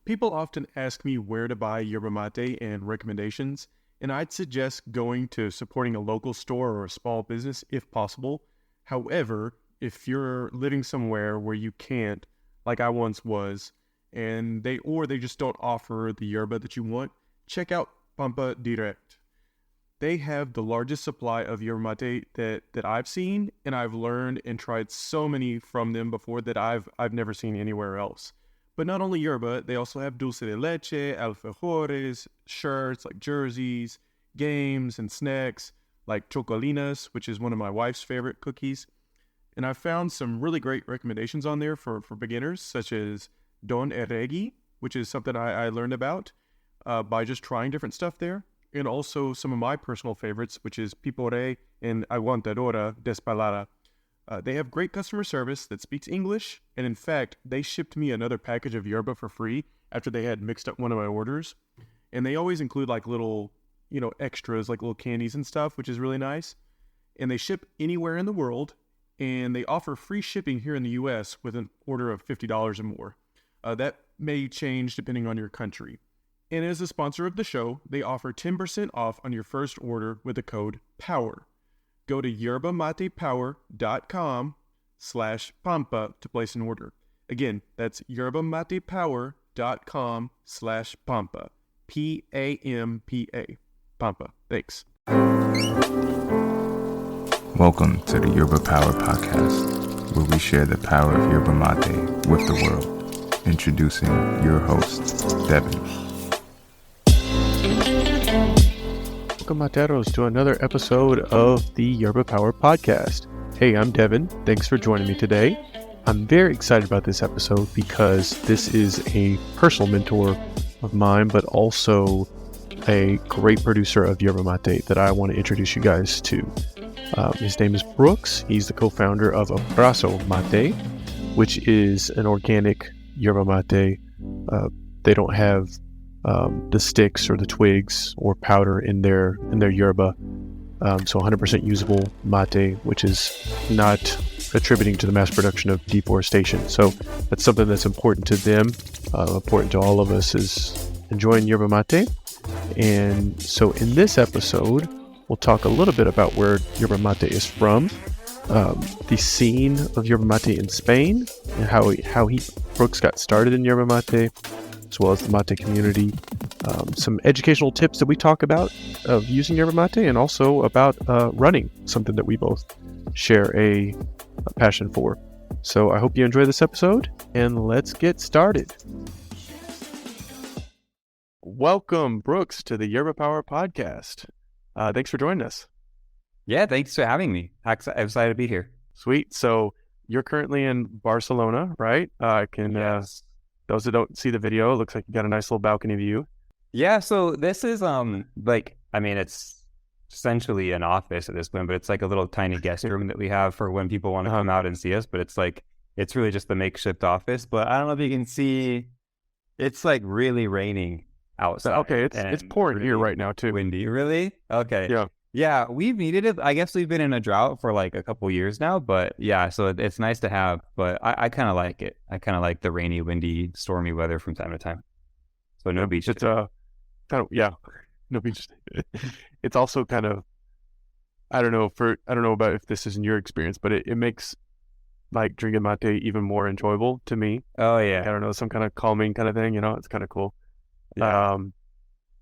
People often ask me where to buy yerba mate and recommendations, and I'd suggest going to supporting a local store or a small business if possible. However, if you're living somewhere where you can't, like I once was, and they just don't offer the yerba that you want, check out Pampa Direct. They have the largest supply of yerba mate that I've seen, and I've learned and tried so many from them before that I've never seen anywhere else. But not only yerba, they also have dulce de leche, alfajores, shirts like jerseys, games and snacks like chocolinas, which is one of my wife's favorite cookies. And I found some really great recommendations on there for beginners, such as Don Eregi, which is something I learned about by just trying different stuff there. And also some of my personal favorites, which is Pipore and Aguantadora Despalada. They have great customer service that speaks English, and in fact, they shipped me another package of yerba for free after they had mixed up one of my orders. And they always include like little, extras, like little candies and stuff, which is really nice. And they ship anywhere in the world, and they offer free shipping here in the U.S. with an order of $50 or more. That may change depending on your country. And as a sponsor of the show, they offer 10% off on your first order with the code POWER. Go to yerbamatepower.com/pampa to place an order. Again, that's yerbamatepower.com/pampa. P-A-M-P-A. Pampa. Thanks. Welcome to the Yerba Power Podcast, where we share the power of yerba mate with the world. Introducing your host, Devin. Welcome, Materos, to another episode of the Yerba Power Podcast. Hey, I'm Devin. Thanks for joining me today. I'm very excited about this episode because this is a personal mentor of mine, but also a great producer of yerba mate that I want to introduce you guys to. His name is Brooks. He's the co-founder of Abrazo Mate, which is an organic yerba mate. They don't have the sticks or the twigs or powder in their yerba, so 100% usable mate, which is not attributing to the mass production of deforestation. So that's something that's important to them, important to all of us, is enjoying yerba mate. And so in this episode, we'll talk a little bit about where yerba mate is from, the scene of yerba mate in Spain, and how Brooks got started in yerba mate, as well as the mate community, some educational tips that we talk about of using yerba mate, and also about running, something that we both share a passion for. So I hope you enjoy this episode, and let's get started. Welcome, Brooks, to the Yerba Power Podcast. Thanks for joining us. Yeah, thanks for having me. I'm excited to be here. Sweet. So you're currently in Barcelona, right? Yes. Those that don't see the video, it looks like you got a nice little balcony view. Yeah, so this is it's essentially an office at this point, but it's like a little tiny guest room that we have for when people want to come out and see us. But it's really just the makeshift office. But I don't know if you can see, it's like really raining outside. Okay, it's pouring really here right now too. Windy, really? Okay. Yeah, we've needed it. I guess we've been in a drought for like a couple years now, but yeah, so it's nice to have, but I kind of like it. I kind of like the rainy, windy, stormy weather from time to time. So no beach. It's no beach. It's also kind of, I don't know about if this is in your experience, but it makes like drinking mate even more enjoyable to me. Oh yeah. I don't know, some kind of calming kind of thing, it's kind of cool. Yeah.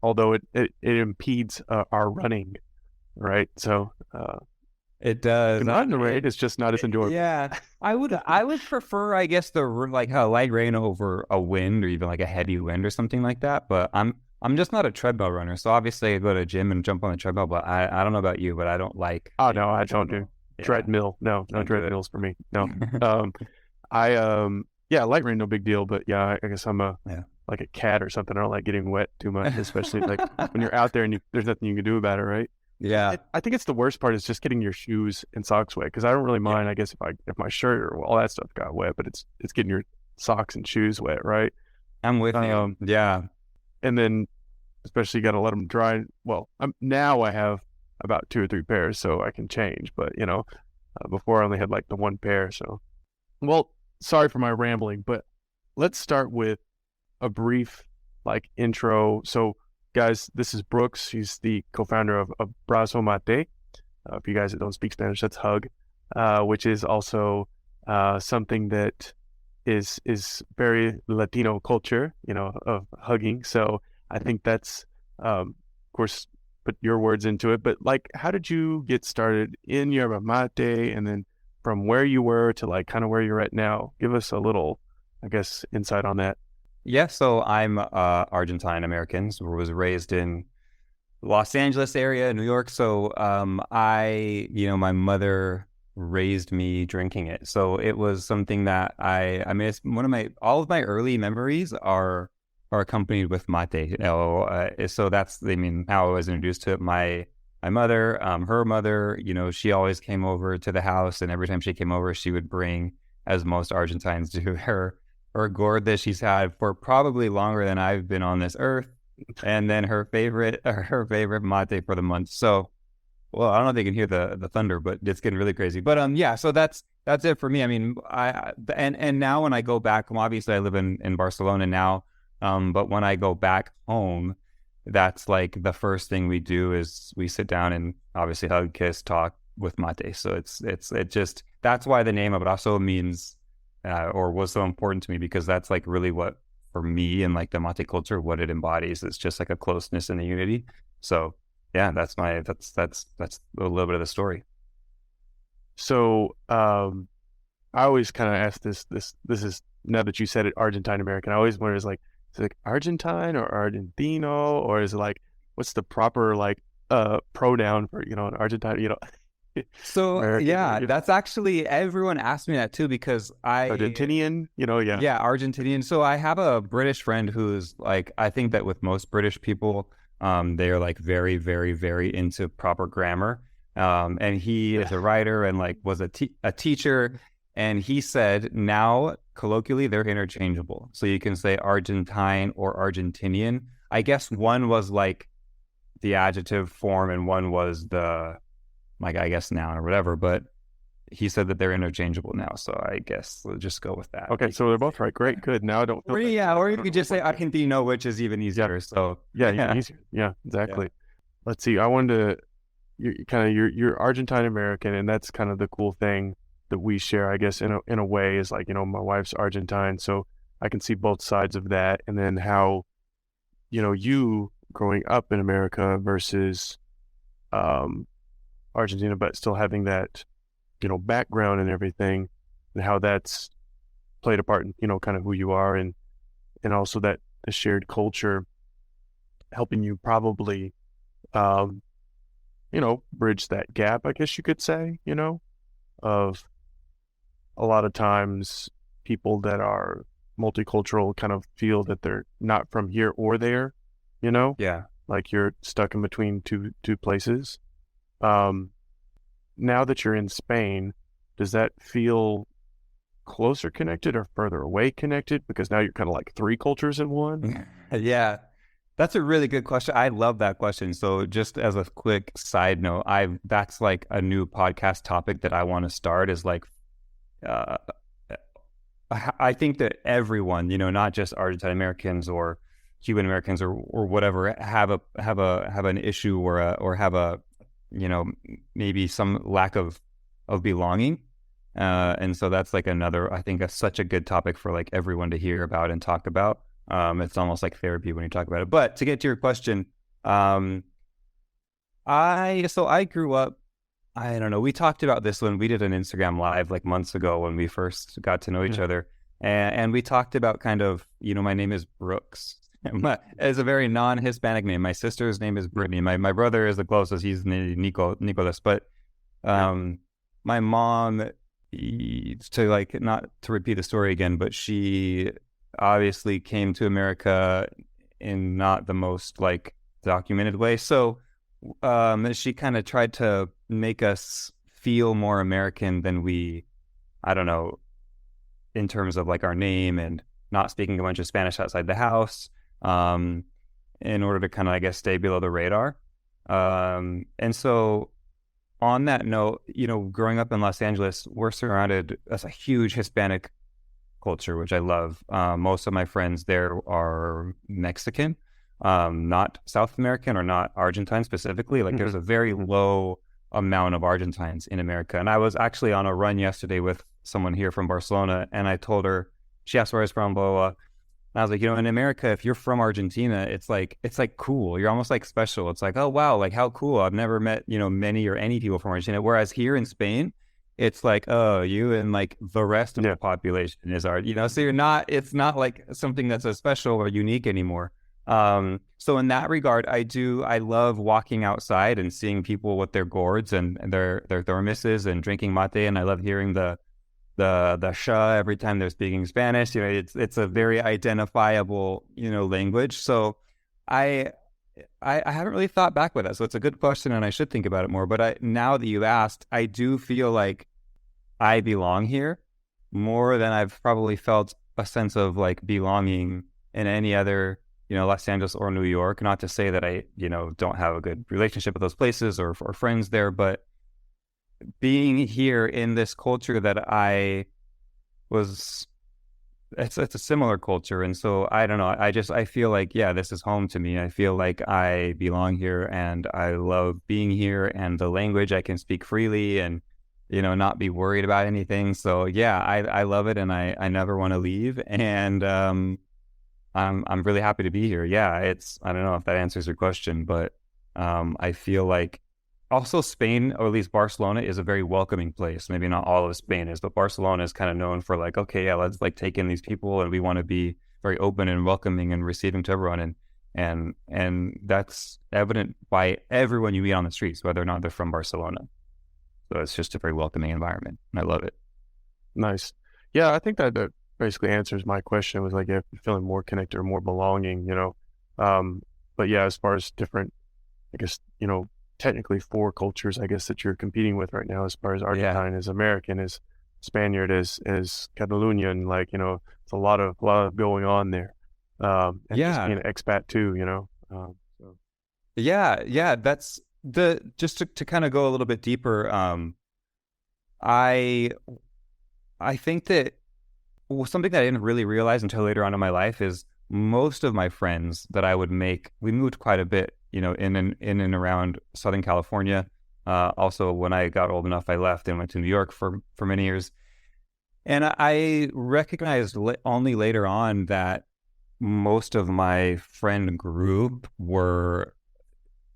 Although it impedes our running. Right, so it does. Not in the rain; it's just not as enjoyable. Yeah, I would prefer, I guess, a light rain over a wind, or even like a heavy wind or something like that. But I'm just not a treadmill runner, so obviously I go to the gym and jump on the treadmill. But I don't know about you, but I don't like. Oh no, I don't do treadmill. No treadmills for me. No, light rain, no big deal. But yeah, I guess I'm like a cat or something. I don't like getting wet too much, especially like when you're out there and there's nothing you can do about it, right? Yeah, I think it's the worst part is just getting your shoes and socks wet, because I don't really mind, I guess, if my shirt or all that stuff got wet, but it's getting your socks and shoes wet, right? I'm with you. Yeah, and then especially you got to let them dry. Well, now I have about 2 or 3 pairs, so I can change. But before I only had like the one pair. So, well, sorry for my rambling, but let's start with a brief like intro. So guys, this is Brooks. He's the co-founder of Abrazo Mate. For you guys that don't speak Spanish, that's hug, which is also something that is very Latino culture, of hugging. So I think that's, of course, put your words into it. But like, how did you get started in Yerba Mate, and then from where you were to like kind of where you're at now? Give us a little, I guess, insight on that. Yeah, so I'm Argentine American. So was raised in Los Angeles area, New York. So my mother raised me drinking it. So it was something that I mean, it's all of my early memories are accompanied with mate. So that's, how I was introduced to it. My mother, her mother, she always came over to the house, and every time she came over, she would bring, as most Argentines do, her gourd that she's had for probably longer than I've been on this earth. And then her favorite mate for the month. So, well, I don't know if they can hear the thunder, but it's getting really crazy. But yeah, so that's it for me. I mean, and now when I go back home, obviously I live in Barcelona now. But when I go back home, that's like the first thing we do is we sit down and obviously hug, kiss, talk with mate. So it just, that's why the name Abrazo means or was so important to me, because that's like really what, for me and like the mate culture, what it embodies. It's just like a closeness and a unity. So yeah, that's a little bit of the story. So I always kind of ask this is, now that you said it, Argentine American, I always wonder, is it like Argentine or Argentino, or is it like, what's the proper like pronoun for, an Argentine, So American, yeah, that's actually, everyone asked me that too, because Argentinian, yeah. Yeah, Argentinian. So I have a British friend who's like, I think that with most British people, they are like very, very, very into proper grammar. And he is a writer and like was a teacher. And he said now colloquially they're interchangeable. So you can say Argentine or Argentinian. I guess one was like the adjective form and one was the, like, I guess noun or whatever. But he said that they're interchangeable now. So I guess we'll just go with that. Okay, so they're both right. Great, good. Now I don't feel or you could just say Argentino, which is even easier. So yeah, easier. Yeah, exactly. Yeah. Let's see. I wanted to, you're Argentine American, and that's kind of the cool thing that we share, I guess, in a way, is like, my wife's Argentine, so I can see both sides of that. And then how, you growing up in America versus Argentina, but still having that, background and everything, and how that's played a part in, kind of who you are, and also that the shared culture helping you probably, bridge that gap, I guess you could say, of a lot of times people that are multicultural kind of feel that they're not from here or there, Yeah. like you're stuck in between two places. Now that you're in Spain, does that feel closer connected or further away connected? Because now you're kind of like three cultures in one. Yeah, that's a really good question. I love that question. So just as a quick side note, that's like a new podcast topic that I want to start, is like, I think that everyone, not just Argentine Americans or Cuban Americans or whatever, have an issue or have a, maybe some lack of belonging. And so that's like another, I think that's such a good topic for like everyone to hear about and talk about. It's almost like therapy when you talk about it. But to get to your question, I grew up, I don't know, we talked about this when we did an Instagram live like months ago when we first got to know each other. And we talked about kind of, my name is Brooks. It's a very non-Hispanic name. My sister's name is Brittany. My brother is the closest. He's Nicholas. But my mom, to like, not to repeat the story again, but she obviously came to America in not the most like documented way. So she kind of tried to make us feel more American than we, I don't know, in terms of like our name and not speaking a bunch of Spanish outside the house, in order to kind of, I guess, stay below the radar. And so on that note, growing up in Los Angeles, we're surrounded as a huge Hispanic culture, which I love. Most of my friends there are Mexican, not South American or not Argentine specifically. Like there's a very low amount of Argentines in America. And I was actually on a run yesterday with someone here from Barcelona, and I told her, she asked where I was from, blah, blah, blah. And I was like, in America, if you're from Argentina, it's like cool. You're almost like special. It's like, oh, wow, like how cool. I've never met, many or any people from Argentina. Whereas here in Spain, it's like, oh, you and like the rest of the population is art, so it's not like something that's a special or unique anymore. So in that regard, I love walking outside and seeing people with their gourds and their thermoses and drinking mate. And I love hearing the sha every time they're speaking Spanish. It's a very identifiable, language. So I haven't really thought back with that. So it's a good question and I should think about it more. But now that you've asked, I do feel like I belong here more than I've probably felt a sense of like belonging in any other, Los Angeles or New York. Not to say that I, don't have a good relationship with those places or friends there, but being here in this culture that it's a similar culture. And so I don't know, I feel like, this is home to me. I feel like I belong here and I love being here, and the language I can speak freely and, not be worried about anything. So I love it. And I never want to leave. And, I'm really happy to be here. I don't know if that answers your question, but, I feel like also Spain, or at least Barcelona, is a very welcoming place. Maybe not all of Spain is, but Barcelona is kind of known for like, okay, let's like take in these people, and we want to be very open and welcoming and receiving to everyone. And that's evident by everyone you meet on the streets, whether or not they're from Barcelona. So it's just a very welcoming environment, and I love it. Nice. Yeah, I think that basically answers my question. It was like, if you're feeling more connected or more belonging, but as far as different, I guess, technically 4 cultures, I guess, that you're competing with right now, as far as Argentine is American, is Spaniard, is Catalonian, like, it's a lot of going on there. And just being an expat too, so. That's just to kind of go a little bit deeper. I think that something that I didn't really realize until later on in my life is most of my friends that I would make, we moved quite a bit, in and around Southern California. Also, when I got old enough, I left and went to New York for many years. And I recognized only later on that most of my friend group were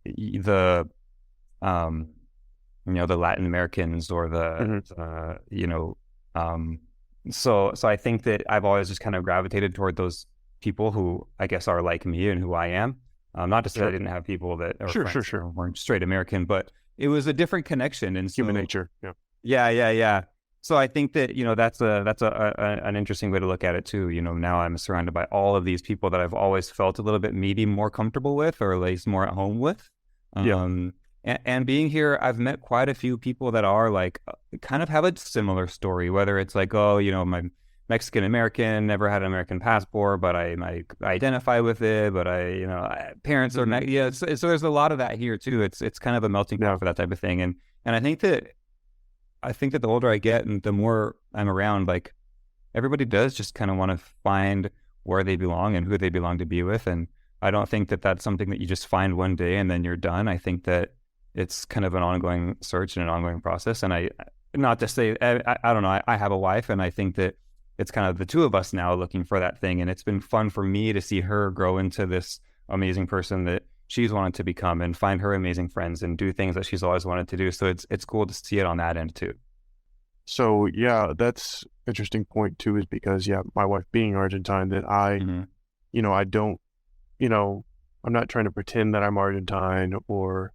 the Latin Americans or so I think that I've always just kind of gravitated toward those people who I guess are like me and who I am. Not to say I didn't have people that are weren't straight American, but it was a different connection. And human nature. Yeah. So I think that, that's an interesting way to look at it too. Now I'm surrounded by all of these people that I've always felt a little bit maybe more comfortable with, or at least more at home with. And being here, I've met quite a few people that are like, kind of have a similar story, whether it's like, my Mexican American, never had an American passport, but I identify with it, but parents are not, so there's a lot of that here too. It's kind of a melting pot for that type of thing. And I think that the older I get and the more I'm around, like everybody does just kind of want to find where they belong and who they belong to be with. And I don't think that that's something that you just find one day and then you're done. I think that it's kind of an ongoing search and an ongoing process. And not to say, I don't know, I have a wife, and I think that it's kind of the two of us now looking for that thing. And it's been fun for me to see her grow into this amazing person that she's wanted to become, and find her amazing friends and do things that she's always wanted to do. So it's cool to see it on that end too. So that's interesting point too, is because my wife being Argentine, that I don't, I'm not trying to pretend that I'm Argentine, or,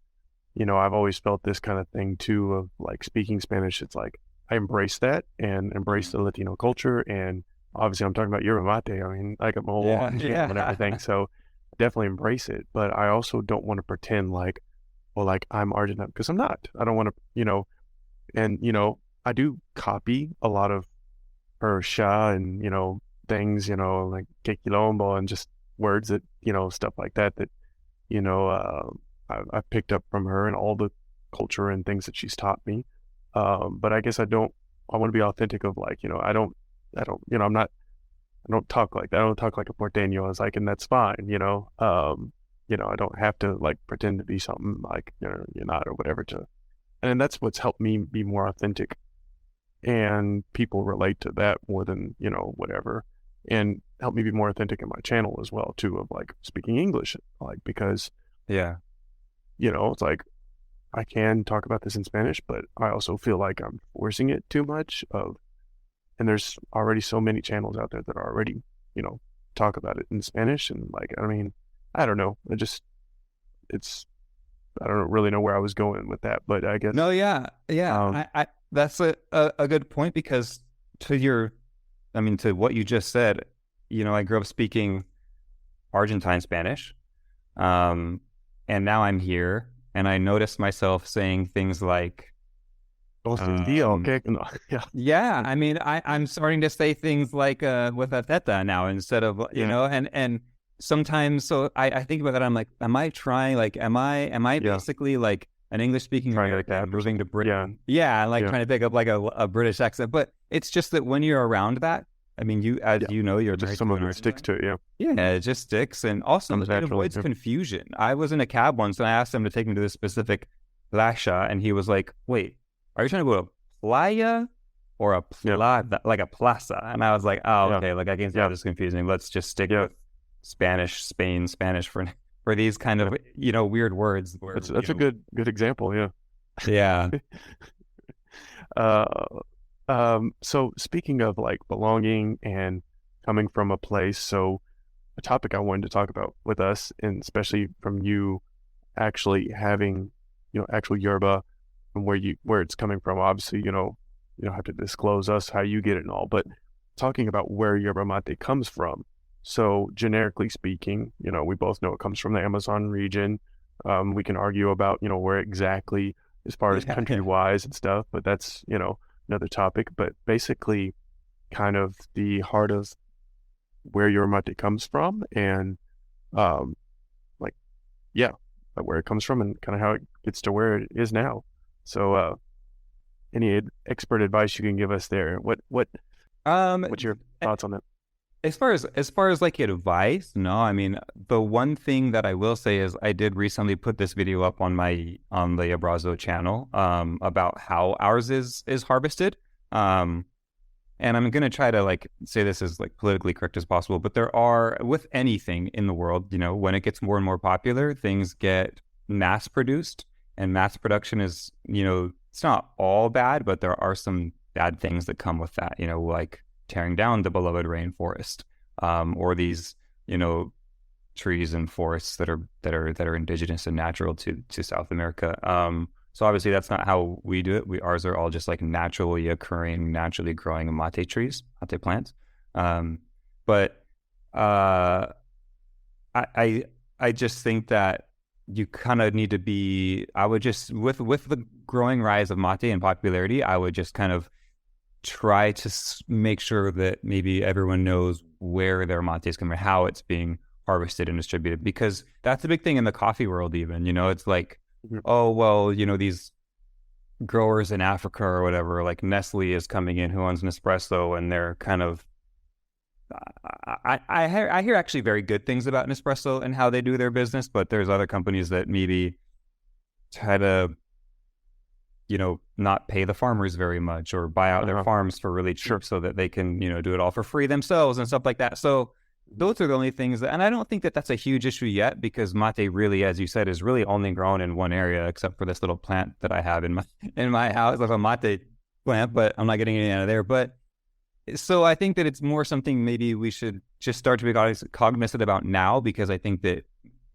I've always felt this kind of thing too, of like speaking Spanish. It's like, I embrace that and embrace the Latino culture. And obviously I'm talking about Yerba Mate. I mean, I got my whole and everything. So definitely embrace it. But I also don't want to pretend like, I'm Argentine, because I'm not. I don't want to, and, I do copy a lot of her sha and, things, like que quilombo, and just words that, stuff like that, I've picked up from her, and all the culture and things that she's taught me. But I guess I want to be authentic of like, I'm not I don't talk like that. I don't talk like a porteño. I was like, and that's fine, I don't have to like pretend to be something like you're not or whatever and that's what's helped me be more authentic, and people relate to that more than, whatever, and help me be more authentic in my channel as well too, of like speaking English, like, because Yeah. it's like I can talk about this in Spanish, but I also feel like I'm forcing it too much and there's already so many channels out there that already, talk about it in Spanish. And like, I mean, I don't know. I don't really know where I was going with that, but I guess. No, yeah. I that's a good point, because to what you just said, I grew up speaking Argentine Spanish. And now I'm here and I noticed myself saying things like, yeah. I mean, I'm starting to say things like with a theta now instead of, and sometimes, so I think about that. I'm like, am I trying, like, am I basically like an English speaking American moving to Britain? Yeah. Like trying to pick up like a British accent. But it's just that when you're around that, I mean, you're just some of it sticks to it. Yeah, it just sticks. And also it avoids confusion. I was in a cab once and I asked him to take me to this specific playa, and he was like, wait, are you trying to go to playa or a plaza, like a plaza? And I was like, oh, okay, like I can see how this is confusing. Let's just stick with Spanish for these kind of, weird words. Where, that's a good example. Yeah. Yeah. So speaking of like belonging and coming from a place, so a topic I wanted to talk about with us, and especially from you actually having, actual yerba and where it's coming from. Obviously, you don't have to disclose us how you get it and all, but talking about where yerba mate comes from. So generically speaking, we both know it comes from the Amazon region. We can argue about, where exactly as far as country-wise and stuff, but that's, another topic. But basically kind of the heart of where yerba mate comes from, and where it comes from and kind of how it gets to where it is now. So any expert advice you can give us there? What's your thoughts on that? As far as like advice, no. I mean, the one thing that I will say is I did recently put this video up on the Abrazo channel about how ours is harvested. And I'm gonna try to like say this as like politically correct as possible, but there are, with anything in the world, when it gets more and more popular, things get mass produced, and mass production is, it's not all bad, but there are some bad things that come with that, like tearing down the beloved rainforest, or these, trees and forests that are indigenous and natural to South America. So obviously that's not how we do it. Ours are all just like naturally occurring, naturally growing mate trees, mate plants. But I just think that you kind of need to be, I would just, with the growing rise of mate and popularity, I would just kind of try to make sure that maybe everyone knows where their mate is coming, how it's being harvested and distributed, because that's a big thing in the coffee world even, it's like, oh, well, these growers in Africa or whatever, like Nestle is coming in, who owns Nespresso, and they're kind of, I hear actually very good things about Nespresso and how they do their business, but there's other companies that maybe try to, not pay the farmers very much, or buy out their farms for really cheap so that they can, do it all for free themselves and stuff like that. So those are the only things that, and I don't think that that's a huge issue yet, because mate really, as you said, is really only grown in one area, except for this little plant that I have in my house, like a mate plant, but I'm not getting any out of there. But so I think that it's more something maybe we should just start to be cognizant about now, because I think that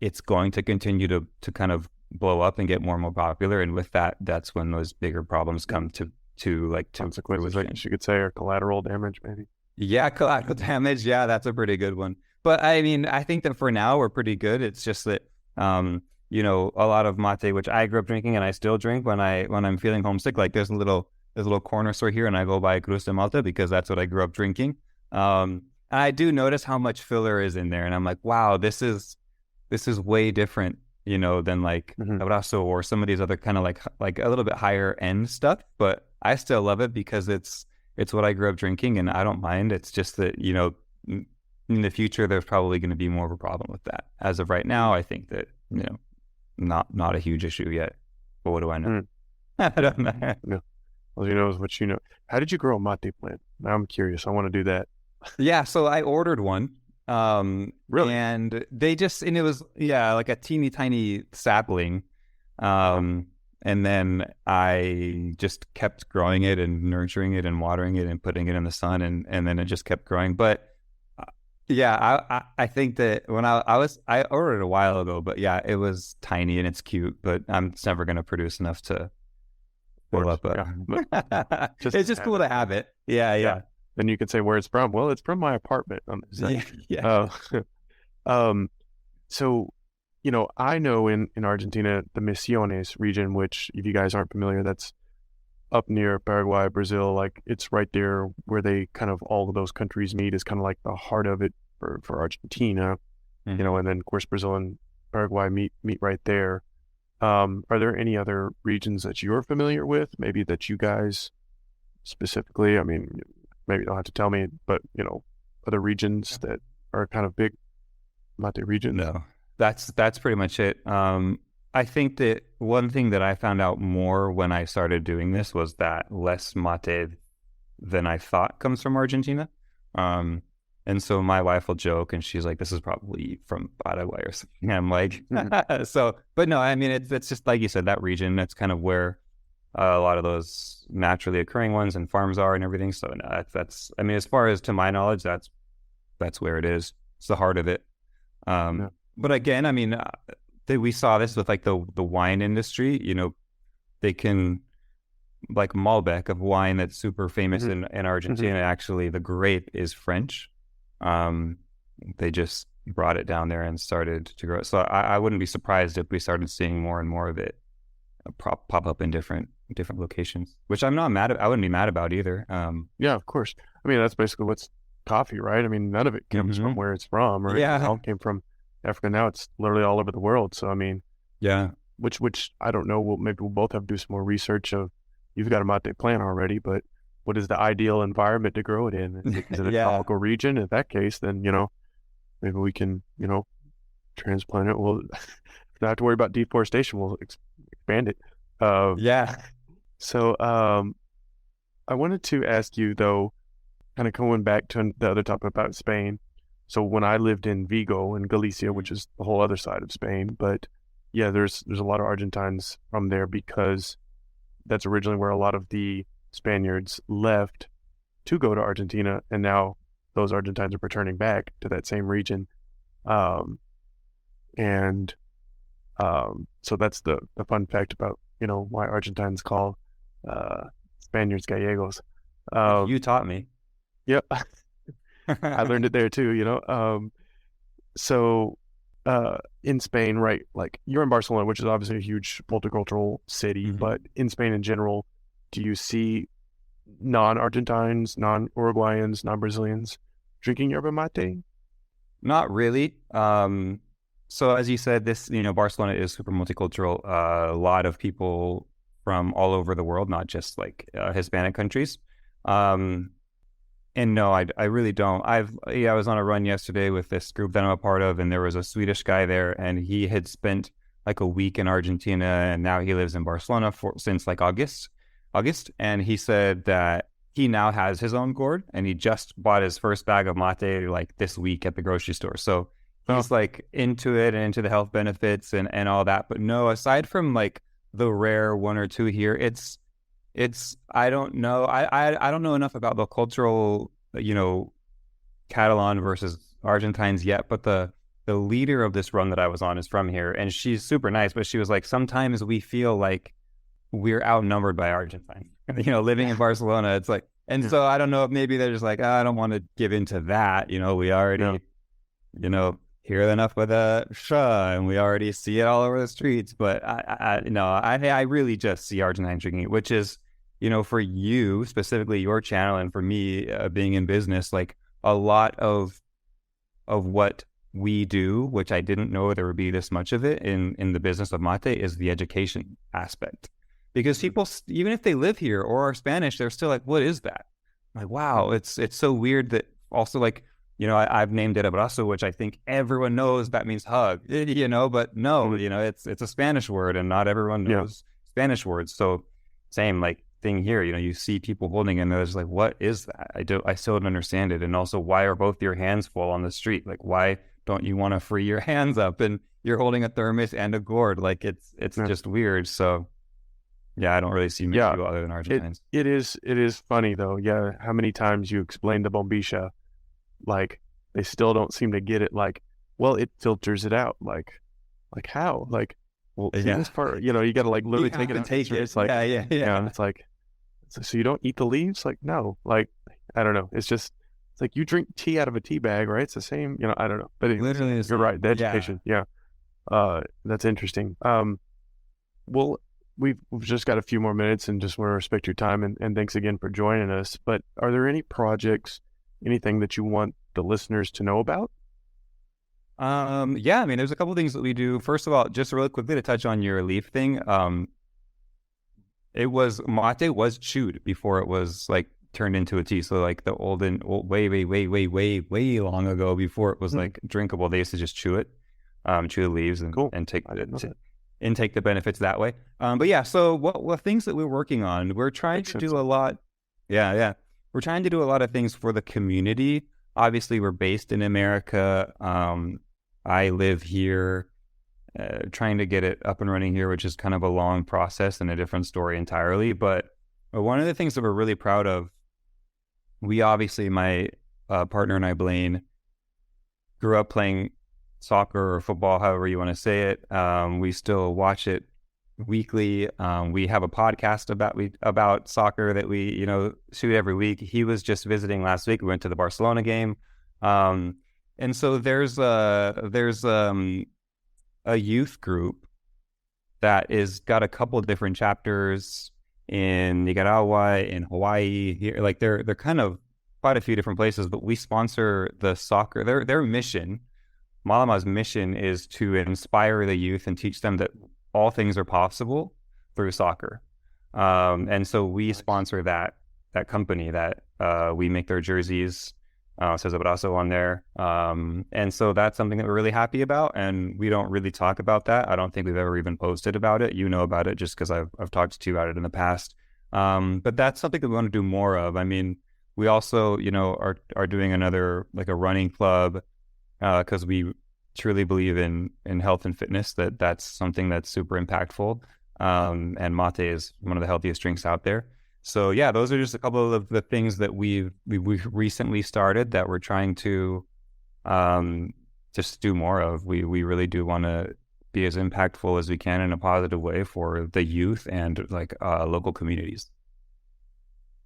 it's going to continue to kind of blow up and get more and more popular. And with that, that's when those bigger problems come to consequences, I guess you could say, or collateral damage, maybe. Yeah, collateral damage. Yeah, that's a pretty good one. But I mean, I think that for now we're pretty good. It's just that, a lot of mate, which I grew up drinking and I still drink when I'm feeling homesick. Like there's a little corner store here, and I go buy Cruz de Malta because that's what I grew up drinking. And I do notice how much filler is in there, and I'm like, wow, this is way different, than like Abrazo or some of these other kind of like a little bit higher end stuff. But I still love it because it's what I grew up drinking, and I don't mind. It's just that, in the future, there's probably going to be more of a problem with that. As of right now, I think that, not a huge issue yet. But what do I know? I don't know. No. All you know is what you know. How did you grow a mate plant? Now I'm curious. I want to do that. Yeah, so I ordered one. Really? And it was, like a teeny tiny sapling. And then I just kept growing it and nurturing it and watering it and putting it in the sun, and then it just kept growing. But I think that when I ordered it a while ago, but yeah, it was tiny and it's cute, but it's never going to produce enough to fill up. It's just cool to have it. Yeah. Then you could say where it's from. Well, it's from my apartment. Yeah. So, I know in Argentina, the Misiones region, which if you guys aren't familiar, that's up near Paraguay, Brazil, like it's right there where they kind of all of those countries meet, is kind of like the heart of it for Argentina, and then of course Brazil and Paraguay meet right there. Are there any other regions that you're familiar with, maybe that you guys specifically, I mean, maybe you don't have to tell me, but other regions that are kind of big mate regions? No, that's pretty much it. I think that one thing that I found out more when I started doing this was that less mate than I thought comes from Argentina. And so my wife will joke and she's like, this is probably from Paraguay or something. I'm like, but no, I mean, it's just like you said, that region, that's kind of where a lot of those naturally occurring ones and farms are and everything. So no, that's, I mean, as far as to my knowledge, that's where it is. It's the heart of it. But again, I mean, we saw this with like the wine industry, they can, like Malbec of wine that's super famous in Argentina. Actually, the grape is French. They just brought it down there and started to grow it. So I wouldn't be surprised if we started seeing more and more of it pop up in different locations, which I'm not mad at. I wouldn't be mad about either. Yeah, of course. I mean, that's basically what's coffee, right? I mean, none of it comes from where it's from, right? Yeah. It all came from Africa. Now it's literally all over the world. So, I mean, yeah, which I don't know. Maybe we'll both have to do some more research of, you've got a mate plant already, but what is the ideal environment to grow it in? Is it a tropical region? In that case, then, maybe we can, transplant it. We'll not have to worry about deforestation. We'll expand it. So I wanted to ask you, though, kind of going back to the other topic about Spain. So when I lived in Vigo in Galicia, which is the whole other side of Spain, but yeah, there's a lot of Argentines from there because that's originally where a lot of the Spaniards left to go to Argentina, and now those Argentines are returning back to that same region. So that's the fun fact about, why Argentines call Spaniards Gallegos. You taught me. Yep. I learned it there too, So in Spain, right, like you're in Barcelona, which is obviously a huge multicultural city, but in Spain in general, do you see non-Argentines, non-Uruguayans, non-Brazilians drinking yerba mate? Not really. So as you said, this, Barcelona is super multicultural. A lot of people from all over the world, not just like Hispanic countries. And no, I really don't. I was on a run yesterday with this group that I'm a part of, and there was a Swedish guy there, and he had spent like a week in Argentina, and now he lives in Barcelona since like August. And he said that he now has his own gourd, and he just bought his first bag of mate like this week at the grocery store. So he's like into it and into the health benefits and all that. But no, aside from like the rare one or two here, it's I don't know. I don't know enough about the cultural, Catalan versus Argentines yet, but the leader of this run that I was on is from here, and she's super nice, but she was like, sometimes we feel like we're outnumbered by Argentines, living in Barcelona. It's like, and so I don't know if maybe they're just like, I don't want to give into that. We already, hear enough with a sha, and we already see it all over the streets. But I really just see Argentines drinking it, which is, for you, specifically your channel, and for me being in business, like a lot of what we do, which I didn't know there would be this much of it in the business of mate, is the education aspect. Because people, even if they live here or are Spanish, they're still like, what is that? I'm like, wow, it's so weird that also like I've named it Abrazo, which I think everyone knows that means hug, but no, it's a Spanish word and not everyone knows Spanish words. So same like thing here, you see people holding it and there's like, what is that? I still don't understand it. And also, why are both your hands full on the street? Like, why don't you want to free your hands up and you're holding a thermos and a gourd? Like it's just weird. So yeah, I don't really see many people other than Argentines. It is funny though. Yeah. How many times you explain the bombilla, like they still don't seem to get it. Like, well, it filters it out. Like how? Like, well, this part, you got to like literally take it and taste it. It's like, yeah. It's like, so you don't eat the leaves? Like, no, like, I don't know. It's like you drink tea out of a tea bag, right? It's the same, I don't know. But literally, you're right. The education. Yeah. That's interesting. Well, we've just got a few more minutes and just want to respect your time and thanks again for joining us. But are there any projects, anything that you want the listeners to know about? Yeah, I mean, there's a couple things that we do. First of all, just really quickly to touch on your leaf thing. Mate was chewed before it was like turned into a tea. So like way long ago, before it was like drinkable, they used to just chew the leaves and take the benefits that way. But yeah, so what things that we're working on, we're trying to do a lot. Yeah. We're trying to do a lot of things for the community. Obviously, we're based in America. I live here, trying to get it up and running here, which is kind of a long process and a different story entirely. But one of the things that we're really proud of, we obviously, my partner and I, Blaine, grew up playing soccer or football, however you want to say it. We still watch it weekly. We have a podcast about soccer that we shoot every week. He was just visiting last week. We went to the Barcelona game, and so there's a youth group that is got a couple of different chapters in Nicaragua, in Hawaii. Here, like they're kind of quite a few different places, but we sponsor the soccer. Their mission, Malama's mission, is to inspire the youth and teach them that all things are possible through soccer. And so we sponsor that company that we make their jerseys. Says Abrazo on there. And so that's something that we're really happy about. And we don't really talk about that. I don't think we've ever even posted about it. You know about it just because I've talked to you about it in the past. But that's something that we want to do more of. I mean, we also, are doing another, like a running club, because we truly believe in health and fitness, that's something that's super impactful. And mate is one of the healthiest drinks out there. So yeah, those are just a couple of the things that we've recently started that we're trying to just do more of. We really do want to be as impactful as we can in a positive way for the youth and like local communities.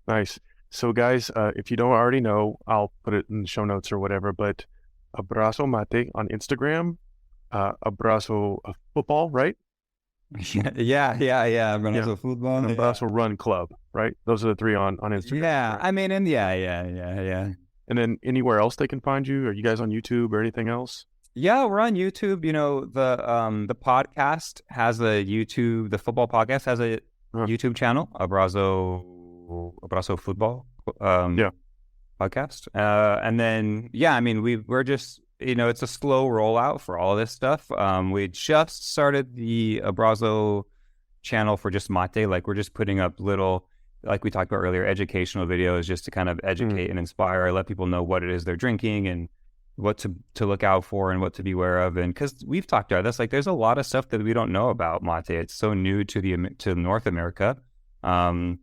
Nice. So guys, if you don't already know, I'll put it in the show notes or whatever, but Abrazo Mate on Instagram, Abrazo Football, right? Yeah. Abrazo Football. And Abrazo Run Club, right? Those are the three on Instagram. Yeah, right? I mean, and yeah. And then anywhere else they can find you? Are you guys on YouTube or anything else? Yeah, we're on YouTube. The podcast has a YouTube. The football podcast has a YouTube channel, Abrazo Football. Podcast. And then, I mean, we're just, it's a slow rollout for all of this stuff. We just started the Abrazo channel for just mate. Like we're just putting up little, like we talked about earlier, educational videos just to kind of educate and inspire, let people know what it is they're drinking and what to look out for and what to be aware of. And because we've talked about this, like there's a lot of stuff that we don't know about mate. It's so new to North America. That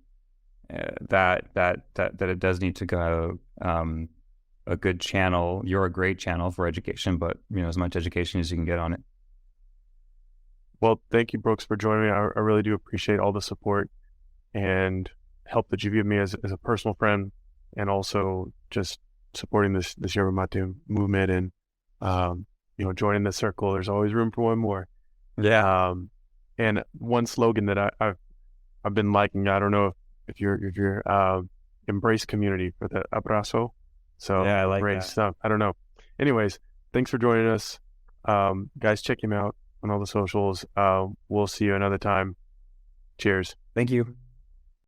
it does need to go a good channel. You're a great channel for education, but as much education as you can get on it. Well, thank you, Brooks, for joining me. I really do appreciate all the support and help that you've given me as a personal friend, and also just supporting this Yerba Mate movement and joining the circle. There's always room for one more. Yeah. And one slogan that I've been liking. I don't know if you're embrace community for the Abrazo. So yeah, I like great that stuff. I don't know. Anyways, thanks for joining us. Guys, check him out on all the socials. We'll see you another time. Cheers. Thank you.